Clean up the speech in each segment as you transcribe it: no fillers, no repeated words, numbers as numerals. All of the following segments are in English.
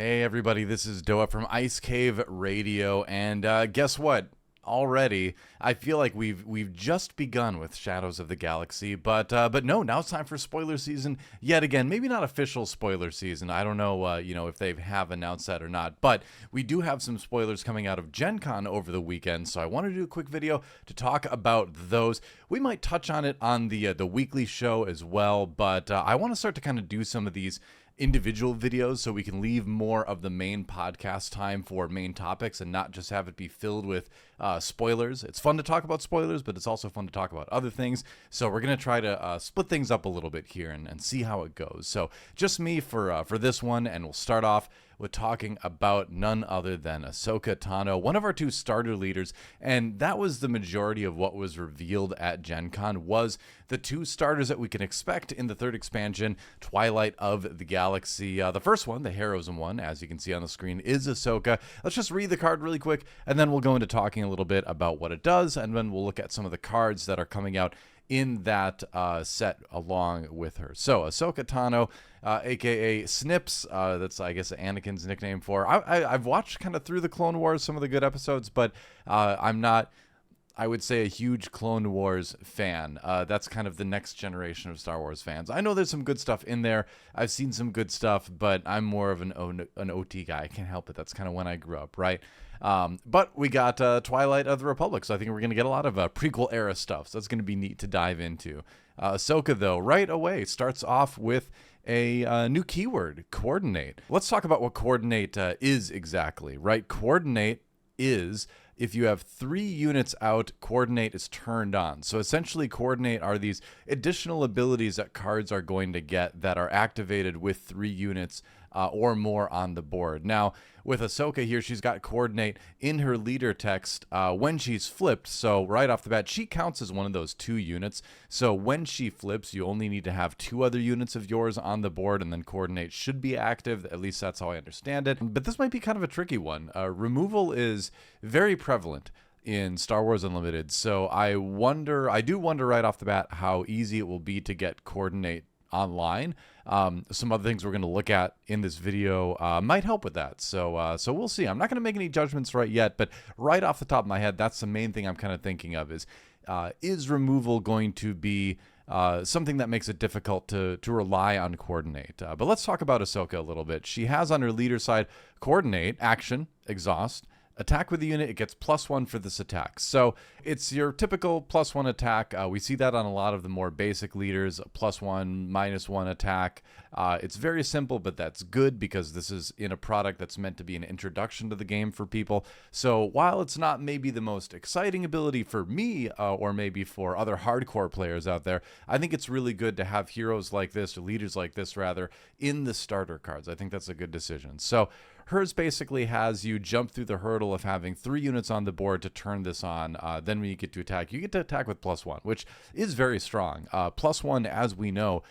Hey everybody, this is Doa from Ice Cave Radio, and guess what? Already, I feel like we've just begun with Shadows of the Galaxy, but no, now it's time for spoiler season yet again. Maybe not official spoiler season. I don't know, if they have announced that or not, but we do have some spoilers coming out of GenCon over the weekend. So I wanted to do a quick video to talk about those. We might touch on it on the weekly show as well, but I want to start to kind of do some of these individual videos so we can leave more of the main podcast time for main topics and not just have it be filled with spoilers. It's fun to talk about spoilers, but it's also fun to talk about other things. So we're going to try to split things up a little bit here and see how it goes. So just me for this one, and we'll start off with talking about none other than Ahsoka Tano, one of our two starter leaders, and that was the majority of what was revealed at Gen Con, was the two starters that we can expect in the third expansion, Twilight of the Galaxy. The first one, the Heroism one, as you can see on the screen, is Ahsoka. Let's just read the card really quick, and then we'll go into talking a little bit about what it does, and then we'll look at some of the cards that are coming out in that set along with her. So Ahsoka Tano, aka Snips, that's I guess Anakin's nickname for. I've watched kind of through the Clone Wars, some of the good episodes, but I'm not, I would say, a huge Clone Wars fan. That's kind of the next generation of Star Wars fans. I know there's some good stuff in there. I've seen some good stuff, but I'm more of an OT guy. I can't help it. That's kind of when I grew up, right? But we got Twilight of the Republic, so I think we're going to get a lot of prequel era stuff. So that's going to be neat to dive into. Ahsoka, though, right away starts off with a new keyword, coordinate. Let's talk about what coordinate is exactly, right? Coordinate is if you have 3 units out, coordinate is turned on. So essentially, coordinate are these additional abilities that cards are going to get that are activated with 3 units or more on the board. Now, with Ahsoka here, she's got coordinate in her leader text when she's flipped. So right off the bat, she counts as one of those 2 units. So when she flips, you only need to have 2 other units of yours on the board, and then coordinate should be active. At least that's how I understand it. But this might be kind of a tricky one. Removal is very prevalent in Star Wars Unlimited. So I do wonder right off the bat how easy it will be to get coordinate online. Some other things we're going to look at in this video might help with that. So we'll see. I'm not going to make any judgments right yet, but right off the top of my head, that's the main thing I'm kind of thinking of is removal going to be something that makes it difficult to rely on coordinate. But let's talk about Ahsoka a little bit. She has on her leader side coordinate, action, exhaust, attack with the unit, it gets +1 for this attack. So it's your typical +1 attack. We see that on a lot of the more basic leaders, +1, -1 attack. It's very simple, but that's good because this is in a product that's meant to be an introduction to the game for people. So while it's not maybe the most exciting ability for me or maybe for other hardcore players out there, I think it's really good to have heroes like this, or leaders like this rather, in the starter cards. I think that's a good decision. So hers basically has you jump through the hurdle of having 3 units on the board to turn this on. Then when you get to attack, you get to attack with +1, which is very strong. +1, as we know,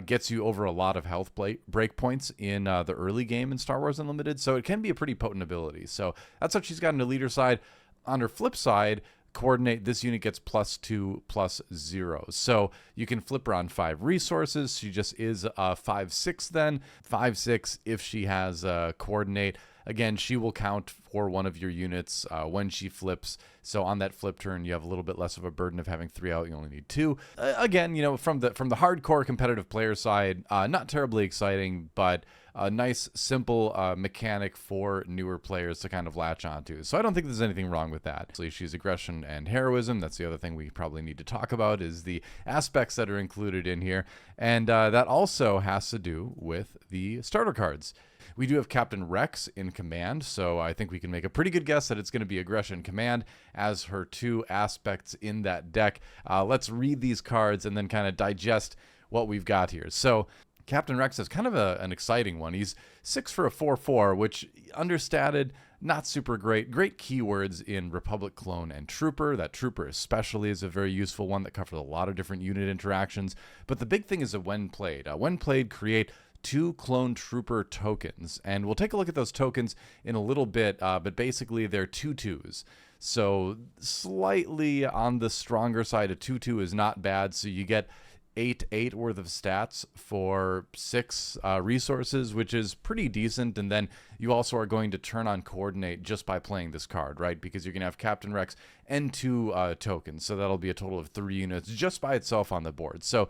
gets you over a lot of health breakpoints in the early game in Star Wars Unlimited, so it can be a pretty potent ability. So that's what she's got on the leader side. On her flip side, coordinate, this unit gets +2, +0. So you can flip her on 5 resources. She just is 5/6 then. 5/6 if she has coordinate. Again, she will count for one of your units when she flips. So on that flip turn, you have a little bit less of a burden of having 3 out. You only need 2. Again, from the hardcore competitive player side, not terribly exciting, but a nice, simple mechanic for newer players to kind of latch onto. So I don't think there's anything wrong with that. So she's aggression and heroism. That's the other thing we probably need to talk about, is the aspects that are included in here. And that also has to do with the starter cards. We do have Captain Rex in command, so I think we can make a pretty good guess that it's going to be aggression command as her 2 aspects in that deck. Let's read these cards and then kind of digest what we've got here. So Captain Rex is kind of an exciting one. He's 6 for a 4/4, which understated, not super great. Great keywords in Republic Clone and Trooper. That Trooper especially is a very useful one that covers a lot of different unit interactions. But the big thing is that when played, create 2 clone trooper tokens, and we'll take a look at those tokens in a little bit, but basically they're 2/2s. So slightly on the stronger side, a 2/2 is not bad. So you get 8 worth of stats for 6 resources, which is pretty decent. And then you also are going to turn on Coordinate just by playing this card, right? Because you're going to have Captain Rex and 2 tokens. So that'll be a total of 3 units just by itself on the board. So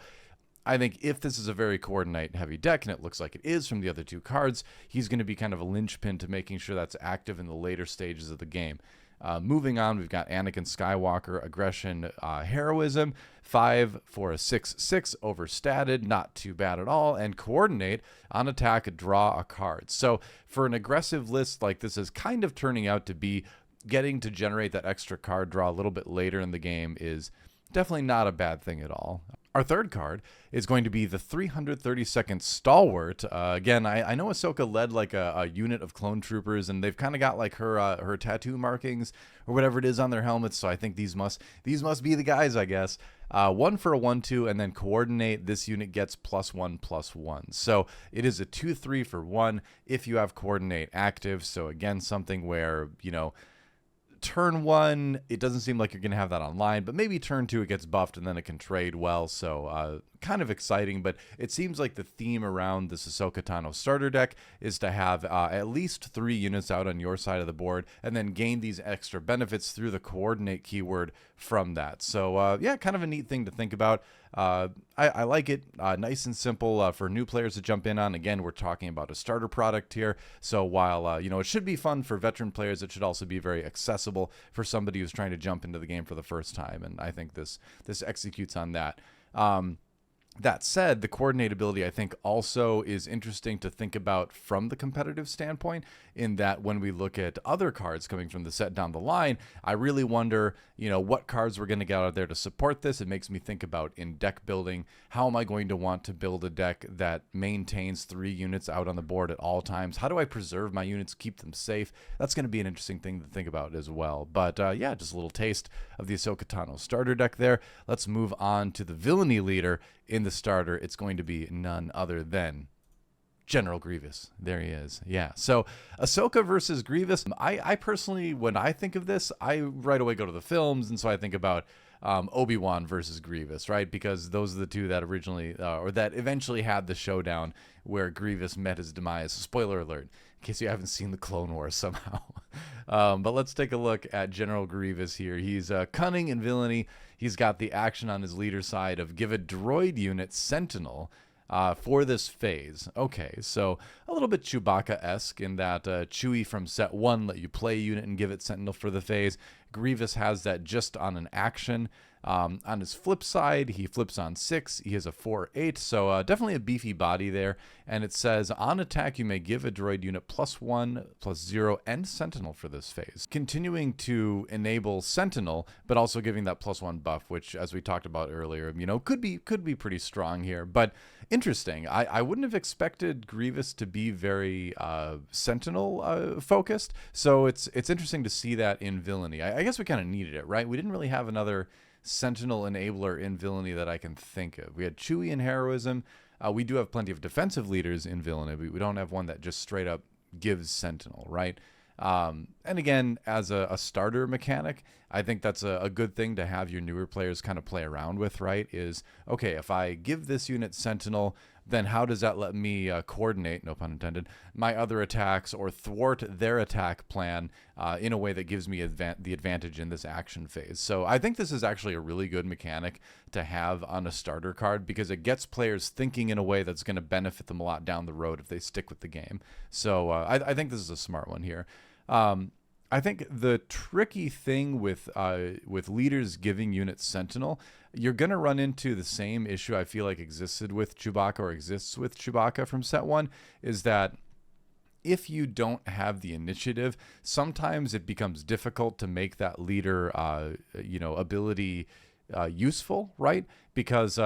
I think if this is a very Coordinate heavy deck, and it looks like it is from the other 2 cards, he's going to be kind of a linchpin to making sure that's active in the later stages of the game. Moving on, we've got Anakin Skywalker, Aggression, Heroism, 5 for a 6/6, overstatted, not too bad at all, and Coordinate, on attack, draw a card. So for an aggressive list like this is kind of turning out to be, getting to generate that extra card draw a little bit later in the game is definitely not a bad thing at all. Our third card is going to be the 332nd Stalwart. Again, I know Ahsoka led like a unit of clone troopers, and they've kind of got like her tattoo markings or whatever it is on their helmets. So I think these must be the guys, I guess. 1 for a 1/2, and then Coordinate. This unit gets +1/+1. So it is a 2/3 for 1 if you have Coordinate active. So again, something where, you know, turn 1, it doesn't seem like you're going to have that online, but maybe turn 2, it gets buffed and then it can trade well. So kind of exciting, but it seems like the theme around this Ahsoka Tano starter deck is to have at least 3 units out on your side of the board and then gain these extra benefits through the Coordinate keyword from that. So yeah, kind of a neat thing to think about. I like it. Nice and simple for new players to jump in on. Again, we're talking about a starter product here. So while, you know, it should be fun for veteran players, it should also be very accessible for somebody who's trying to jump into the game for the first time. And I think this executes on that. That said, the Coordinate ability, I think, also is interesting to think about from the competitive standpoint, in that when we look at other cards coming from the set down the line, I really wonder, you know, what cards we're going to get out there to support this. It makes me think about in deck building. How am I going to want to build a deck that maintains 3 units out on the board at all times? How do I preserve my units, keep them safe? That's going to be an interesting thing to think about as well. But yeah, just a little taste of the Ahsoka Tano starter deck there. Let's move on to the villainy leader. In the starter, it's going to be none other than General Grievous. There he is. Yeah. So Ahsoka versus Grievous. I personally, when I think of this, I right away go to the films, and so I think about Obi-Wan versus Grievous, right? Because those are the 2 that originally, or that eventually had the showdown where Grievous met his demise. Spoiler alert, in case you haven't seen the Clone Wars somehow. But let's take a look at General Grievous here. He's cunning and villainy. He's got the action on his leader side of give a droid unit Sentinel for this phase. Okay, so a little bit Chewbacca-esque in that Chewie from set 1 let you play a unit and give it Sentinel for the phase. Grievous has that just on an action. On his flip side, he flips on 6. He has a 4/8, so definitely a beefy body there. And it says, on attack, you may give a droid unit +1/+0 and Sentinel for this phase. Continuing to enable Sentinel, but also giving that +1 buff, which, as we talked about earlier, you know, could be pretty strong here. But interesting. I wouldn't have expected Grievous to be very Sentinel focused. So it's interesting to see that in villainy. I guess we kind of needed it, right? We didn't really have another Sentinel enabler in villainy that I can think of. We had Chewie in heroism. We do have plenty of defensive leaders in villainy, but we don't have one that just straight up gives Sentinel, right? And again, as a starter mechanic, I think that's a good thing to have your newer players kind of play around with, right? Is, okay, if I give this unit Sentinel, then how does that let me coordinate, no pun intended, my other attacks or thwart their attack plan in a way that gives me the advantage in this action phase? So I think this is actually a really good mechanic to have on a starter card, because it gets players thinking in a way that's going to benefit them a lot down the road if they stick with the game. So I think this is a smart one here. I think the tricky thing with leaders giving units Sentinel, you're going to run into the same issue I feel like existed with Chewbacca, or exists with Chewbacca from set 1, is that if you don't have the initiative, sometimes it becomes difficult to make that leader ability useful, right? Because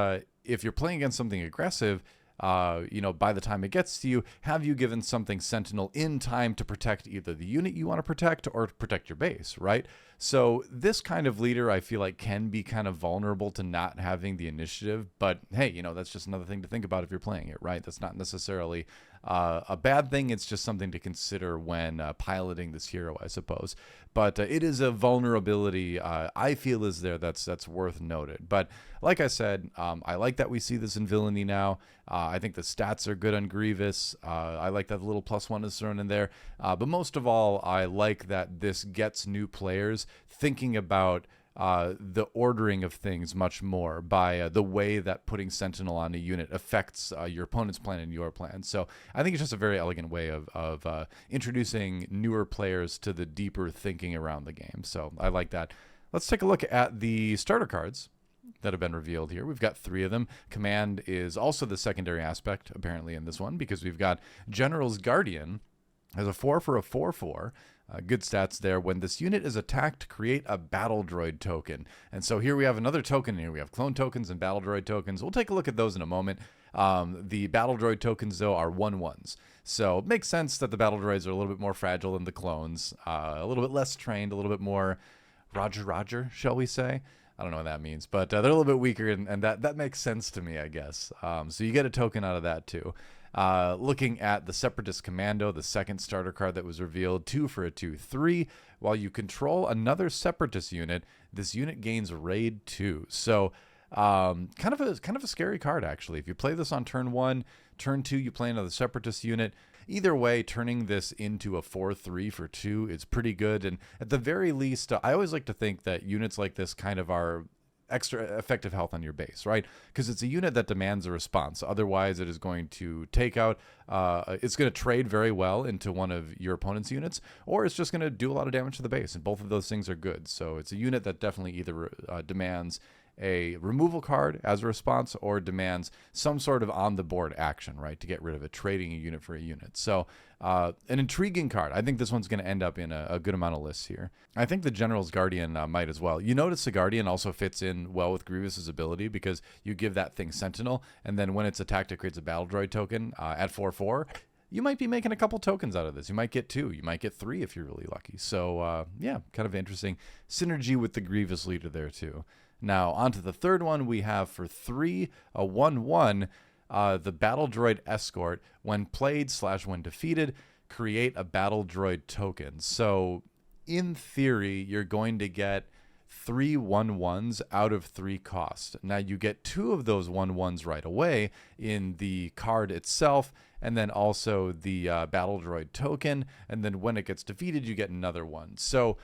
if you're playing against something aggressive, by the time it gets to you, have you given something Sentinel in time to protect either the unit you want to protect or protect your base, right? So this kind of leader, I feel like, can be kind of vulnerable to not having the initiative. But hey, that's just another thing to think about if you're playing it, right? That's not necessarily a bad thing. It's just something to consider when piloting this hero, I suppose. But it is a vulnerability I feel is there that's worth noted. But like I said, I like that we see this in villainy now. I think the stats are good on Grievous. I like that the little +1 is thrown in there. But most of all, I like that this gets new players thinking about the ordering of things much more by the way that putting Sentinel on a unit affects your opponent's plan and your plan. So I think it's just a very elegant way of introducing newer players to the deeper thinking around the game. So I like that. Let's take a look at the starter cards that have been revealed here. We've got 3 of them. Command is also the secondary aspect, apparently, in this one, because we've got General's Guardian as a 4 for a 4/4. Good stats there. When this unit is attacked, create a battle droid token. And so here we have another token. Here we have clone tokens and battle droid tokens. We'll take a look at those in a moment. The battle droid tokens, though, are 1/1s. So it makes sense that the battle droids are a little bit more fragile than the clones, a little bit less trained, a little bit more Roger, shall we say? I don't know what that means, but they're a little bit weaker, and that makes sense to me, I guess. So you get a token out of that, too. Looking at the Separatist Commando, the second starter card that was revealed, 2 for a 2/3. While you control another Separatist unit, this unit gains Raid 2. So kind of a scary card, actually. If you play this on turn 1, turn 2, you play another Separatist unit. Either way, turning this into a 4/3 for 2 is pretty good. And at the very least, I always like to think that units like this kind of are extra effective health on your base, right? Because it's a unit that demands a response. Otherwise, it is going to take out, it's going to trade very well into one of your opponent's units, or it's just going to do a lot of damage to the base. And both of those things are good. So it's a unit that definitely either demands a removal card as a response or demands some sort of on the board action, right, to get rid of it, trading a unit for a unit. So an intriguing card. I think this one's going to end up in a good amount of lists here. I think the General's Guardian might as well. You notice the Guardian also fits in well with Grievous's ability because you give that thing Sentinel, and then when it's attacked, it creates a battle droid token at 4/4. You might be making a couple tokens out of this. You might get 2. You might get 3 if you're really lucky. So, yeah, kind of interesting synergy with the Grievous leader there, too. Now, on to the third one. We have for 3, a 1/1, the Battle Droid Escort. When played / when defeated, create a Battle Droid token. So, in theory, you're going to get 3 1/1s out of 3 cost. Now, you get 2 of those 1/1s right away in the card itself, and then also the Battle Droid token, and then when it gets defeated, you get another one. So,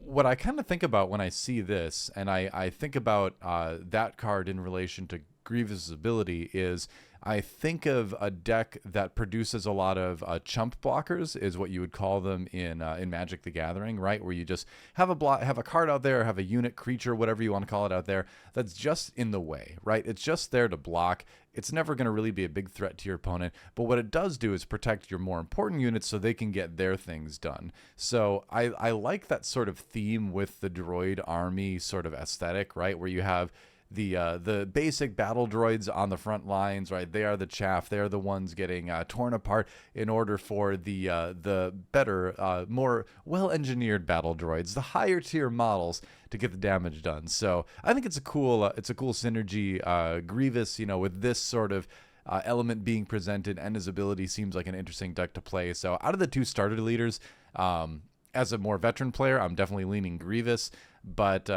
what I kind of think about when I see this, and I think about that card in relation to Grievous' ability, is I think of a deck that produces a lot of chump blockers, is what you would call them in Magic the Gathering, right? Where you just have a card out there, have a unit, creature, whatever you want to call it out there, that's just in the way, right? It's just there to block. It's never going to really be a big threat to your opponent, but what it does do is protect your more important units so they can get their things done. So I like that sort of theme with the droid army sort of aesthetic, right? Where you have the basic battle droids on the front lines, right? They are the chaff. They are the ones getting torn apart in order for the better, more well-engineered battle droids, the higher tier models, to get the damage done. So I think it's a cool synergy. Grievous, with this sort of element being presented, and his ability seems like an interesting deck to play. So out of the 2 starter leaders, as a more veteran player, I'm definitely leaning Grievous. But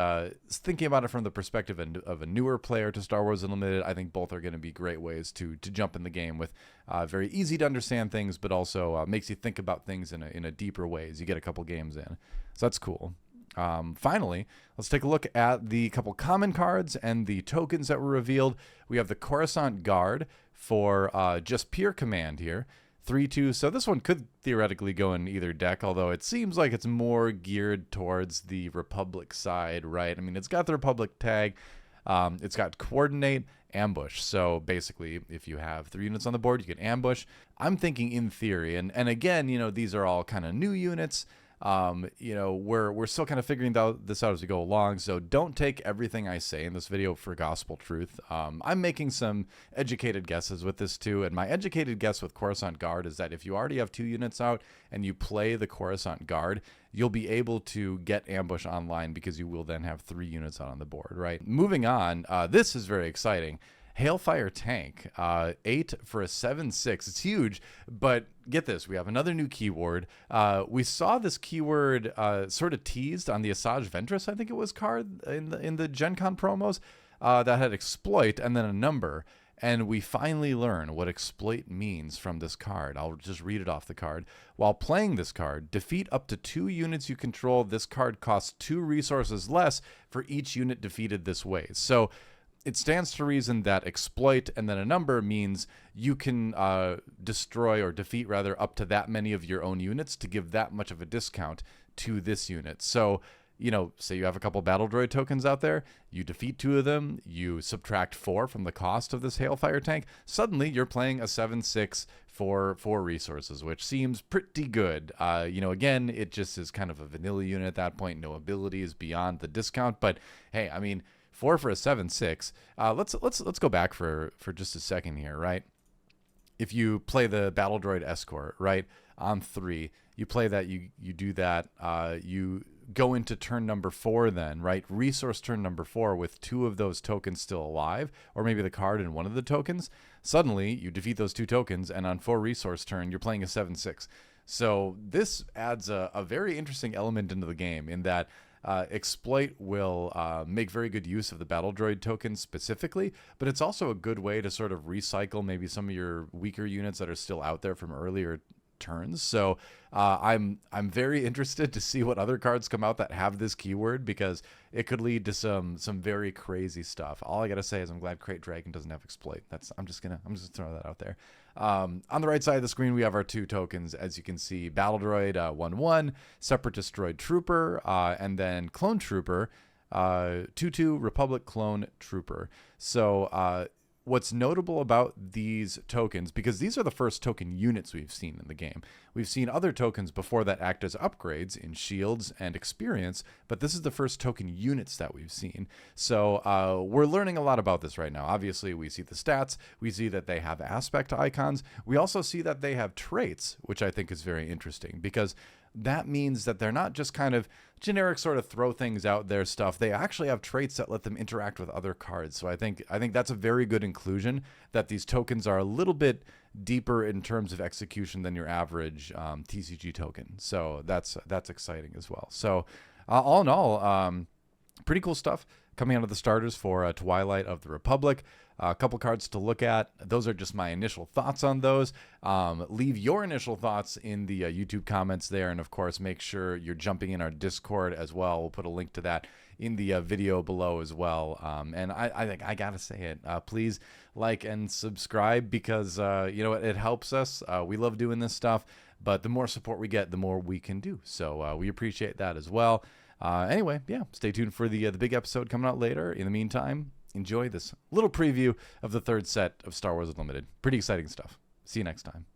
thinking about it from the perspective of a newer player to Star Wars Unlimited, I think both are going to be great ways to jump in the game with very easy to understand things, but also makes you think about things in a deeper way as you get a couple games in. So that's cool. Finally, let's take a look at the couple common cards and the tokens that were revealed. We have the Coruscant Guard for just pure command here. 3/2, so this one could theoretically go in either deck, although it seems like it's more geared towards the Republic side, right? I mean, it's got the Republic tag, it's got Coordinate, Ambush, so basically, if you have 3 units on the board, you can ambush. I'm thinking in theory, and again, these are all kind of new units. We're still kind of figuring this out as we go along, so don't take everything I say in this video for gospel truth. I'm making some educated guesses with this too, and my educated guess with Coruscant Guard is that if you already have 2 units out and you play the Coruscant Guard, you'll be able to get Ambush online because you will then have 3 units out on the board, right? Moving on, this is very exciting. Hailfire tank, 8 for a 7/6. It's huge, but get this, we have another new keyword. We saw this keyword sort of teased on the Asajj Ventress, I think it was, card in the GenCon promos that had exploit and then a number. And we finally learn what exploit means from this card. I'll just read it off the card. While playing this card, defeat up to 2 units you control. This card costs 2 resources less for each unit defeated this way. So it stands to reason that exploit and then a number means you can destroy or defeat rather up to that many of your own units to give that much of a discount to this unit. So, you know, say you have a couple battle droid tokens out there, you defeat 2 of them, you subtract 4 from the cost of this Hailfire tank, suddenly you're playing a 7/6 for 4 resources, which seems pretty good. You know, again, it just is kind of a vanilla unit at that point, no abilities beyond the discount, but hey, I mean, 4 for a 7/6. Let's go back for just a second here, right? If you play the battle droid escort, right, on 3, you play that, you do that, you go into turn number 4 then, right? Resource turn number 4 with 2 of those tokens still alive, or maybe the card and 1 of the tokens. Suddenly, you defeat those 2 tokens, and on 4 resource turn, you're playing a 7/6. So this adds a very interesting element into the game in that exploit will make very good use of the battle droid tokens specifically, but it's also a good way to sort of recycle maybe some of your weaker units that are still out there from earlier turns. So I'm very interested to see what other cards come out that have this keyword, because it could lead to some very crazy stuff. All I gotta say is I'm glad Crate Dragon doesn't have exploit. I'm just gonna throw that out there. On the right side of the screen, we have our 2 tokens. As you can see, Battle Droid 1/1, Separatist Droid Trooper, and then Clone Trooper 2/2, Republic Clone Trooper. So what's notable about these tokens, because these are the first token units we've seen in the game. We've seen other tokens before that act as upgrades in shields and experience, but this is the first token units that we've seen. So we're learning a lot about this right now. Obviously, we see the stats. We see that they have aspect icons. We also see that they have traits, which I think is very interesting, because that means that they're not just kind of generic sort of throw things out there stuff. They actually have traits that let them interact with other cards. So I think that's a very good inclusion, that these tokens are a little bit deeper in terms of execution than your average TCG token. So that's exciting as well. So all in all, pretty cool stuff coming out of the starters for Twilight of the Republic. A couple cards to look at. Those are just my initial thoughts on those. Leave your initial thoughts in the YouTube comments there. And of course, make sure you're jumping in our Discord as well. We'll put a link to that in the video below as well. And I think I got to say it. Please like and subscribe, because, you know, it helps us. We love doing this stuff, but the more support we get, the more we can do. So we appreciate that as well. Anyway, yeah, stay tuned for the big episode coming out later. In the meantime, enjoy this little preview of the 3rd set of Star Wars Unlimited. Pretty exciting stuff. See you next time.